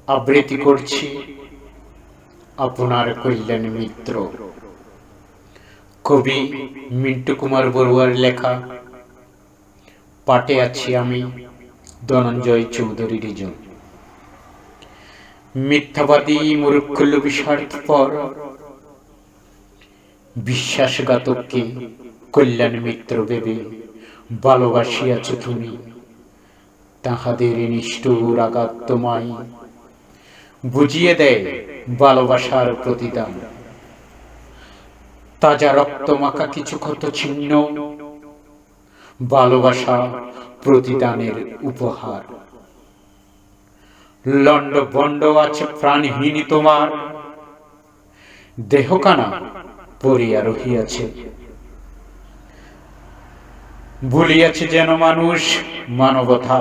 আবৃত্তি করছি আপনার কল্যাণ মিত্র। কবি মিন্টু কুমার বড়ুয়ার লেখা। পাঠে আছি আমি, ধনঞ্জয় চৌধুরী রিজন। মিথ্যাবাদী মূর্খ লোভী স্বার্থপর বিশ্বাসঘাতককে কল্যাণ মিত্র ভেবে ভালোবাসিয়াছ তুমি। তাহাদের নিষ্ঠুর আঘাত তোমায় বুঝিয়ে দেয় ভালোবাসার প্রতিদান। তাজা রক্ত মাখা কিছু ক্ষত ছিন্ন ভালোবাসা প্রতিদানের উপহার। লন্ড ভন্ড আছে প্রাণহীন তোমার, দেহকানা পড়িয়া রহিয়াছে। ভুলিয়াছে যেন মানুষ মানবতা,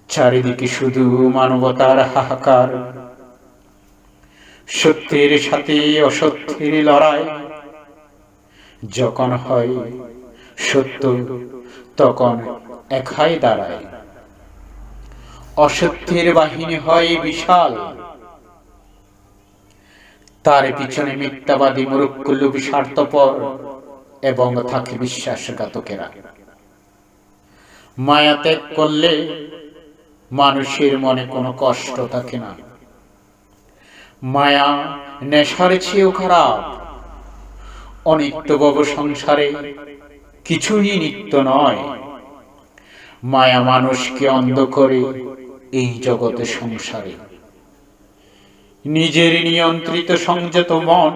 চারিদিকে শুধু মানবতার হাহাকার। সত্যের সাথে অসত্যের লড়াই যখন হয়, সত্য তখন একাই দাঁড়ায়। অসত্যের বাহিনী হয় বিশাল, তার পিছনে মিথ্যাবাদী মূর্খ লোভী স্বার্থপর এবং থাকে বিশ্বাসঘাতকেরা। মায়া ত্যাগ করলে মানুষের মনে কোনো কষ্ট থাকে না। মায়া নেশার চেয়েও খারাপ। অনিত্য ভব সংসারে কিছুই নিত্য নয়। মায়া মানুষকে অন্ধ করে এই জগতে সংসারে। নিজের নিয়ন্ত্রিত সংযত মন,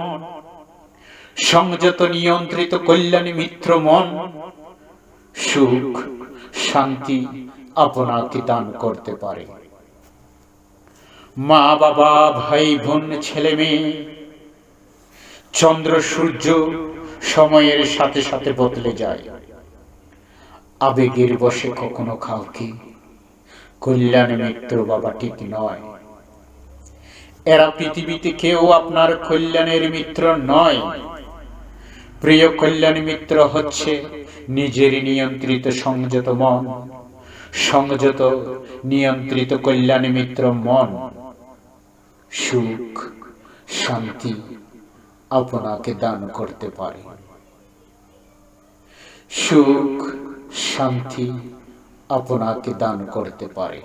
সংযত নিয়ন্ত্রিত কল্যাণী মিত্র মন সুখ শান্তি আপনাকে দান করতে পারে। মা বাবা ভাই বোন ছেলে মেয়ে চন্দ্র সূর্য সময়ের সাথে সাথে বদলে যায়। আবেগের বশে কখনো কাউকে কল্যাণ মিত্র বাবা ঠিক নয়। এরা পৃথিবীতে কেউ আপনার কল্যাণের মিত্র নয়। প্রিয় কল্যাণ মিত্র হচ্ছে নিজের নিয়ন্ত্রিত সংযত মন, সংযত নিয়ন্ত্রিত কল্যাণ মিত্র মন সুখ শান্তি আপনাকে দান করতে পারে। সুখ শান্তি আপনাকে দান করতে পারে।